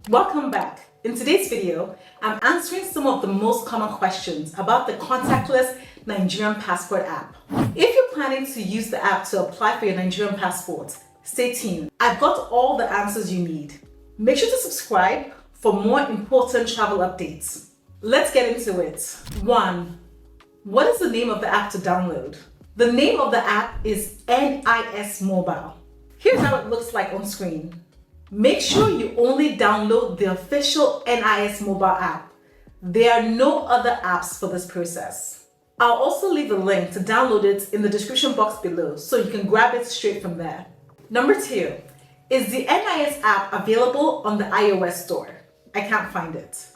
Welcome back. In today's video, I'm answering some of the most common questions about the contactless Nigerian passport app. If you're planning to use the app to apply for your Nigerian passport, stay tuned. I've got all the answers you need. Make sure to subscribe for more important travel updates. Let's get into it. 1. What is the name of the app to download? The name of the app is NIS Mobile. Here's how it looks like on screen. Make sure you only download the official NIS mobile app. There are no other apps for this process. I'll also leave a link to download it in the description box below so you can grab it straight from there. Number 2, is the NIS app available on the iOS store? I can't find it.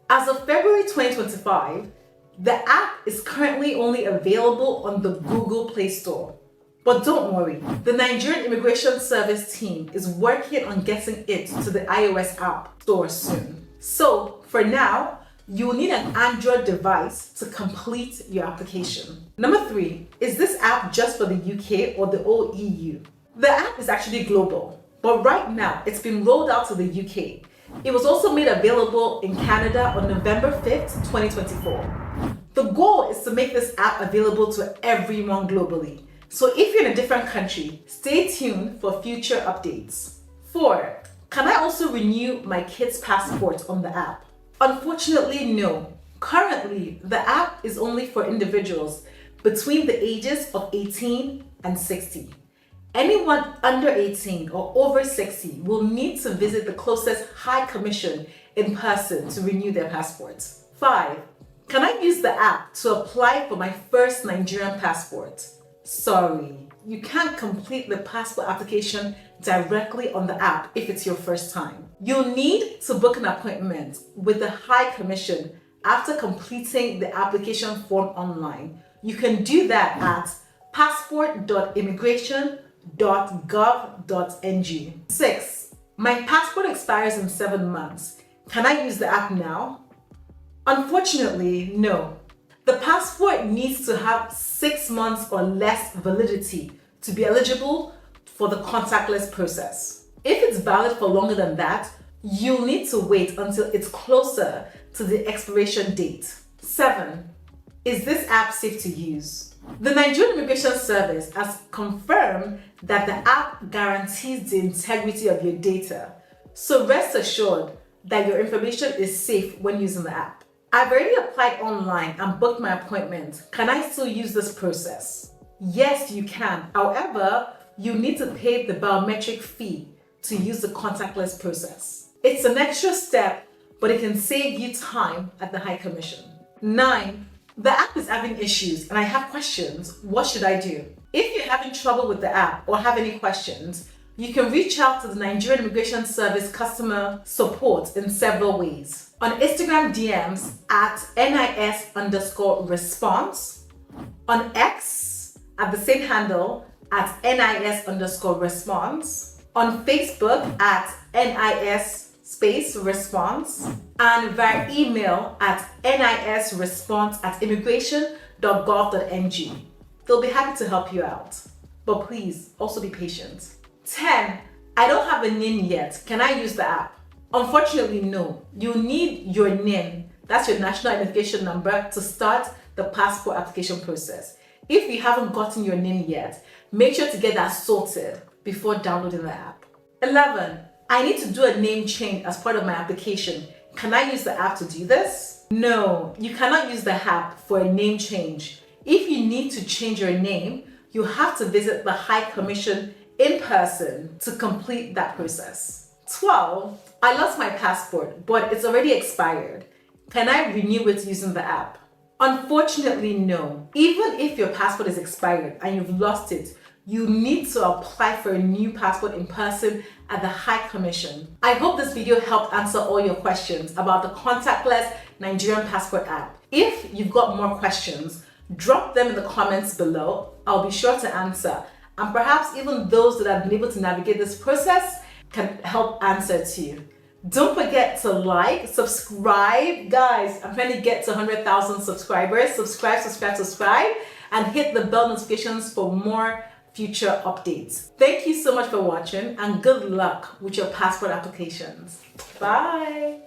As of February 2025, the app is currently only available on the Google Play Store. But don't worry, the Nigerian Immigration Service team is working on getting it to the iOS app store soon. So for now, you'll need an Android device to complete your application. Number 3, is this app just for the UK or the whole EU? The app is actually global, but right now it's been rolled out to the UK. It was also made available in Canada on November 5th, 2024. The goal is to make this app available to everyone globally. So if you're in a different country, stay tuned for future updates. 4, can I also renew my kid's passport on the app? Unfortunately, no. Currently, the app is only for individuals between the ages of 18 and 60. Anyone under 18 or over 60 will need to visit the closest High Commission in person to renew their passports. 5, can I use the app to apply for my first Nigerian passport? Sorry, you can't complete the passport application directly on the app if it's your first time. You'll need to book an appointment with the High Commission after completing the application form online. You can do that at passport.immigration.gov.ng. 6, my passport expires in 7 months. Can I use the app now? Unfortunately, no. The passport needs to have 6 months or less validity to be eligible for the contactless process. If it's valid for longer than that, you'll need to wait until it's closer to the expiration date. 7, is this app safe to use? The Nigerian Immigration Service has confirmed that the app guarantees the integrity of your data. So rest assured that your information is safe when using the app. I've already applied online and booked my appointment. Can I still use this process? Yes, you can. However, you need to pay the biometric fee to use the contactless process. It's an extra step, but it can save you time at the High Commission. 9, the app is having issues and I have questions. What should I do? If you're having trouble with the app or have any questions, you can reach out to the Nigerian Immigration Service customer support in several ways. On Instagram DMs at NIS_response, on X at the same handle at NIS_response, on Facebook at NIS_response, and via email at NISresponse@immigration.gov.ng. They'll be happy to help you out, but please also be patient. 10, I don't have a NIN yet. Can I use the app? Unfortunately, no. You need your NIN, that's your national identification number, to start the passport application process. If you haven't gotten your NIN yet, make sure to get that sorted before downloading the app. 11, I need to do a name change as part of my application. Can I use the app to do this? No, you cannot use the app for a name change. If you need to change your name, you have to visit the High Commission in person to complete that process. 12, I lost my passport, but it's already expired. Can I renew it using the app? Unfortunately, no. Even if your passport is expired and you've lost it, you need to apply for a new passport in person at the High Commission. I hope this video helped answer all your questions about the contactless Nigerian passport app. If you've got more questions, drop them in the comments below. I'll be sure to answer. And perhaps even those that have been able to navigate this process can help answer too. Don't forget to like, subscribe. Guys, I'm trying to get to 100,000 subscribers. Subscribe, and hit the bell notifications for more future updates. Thank you so much for watching and good luck with your passport applications. Bye.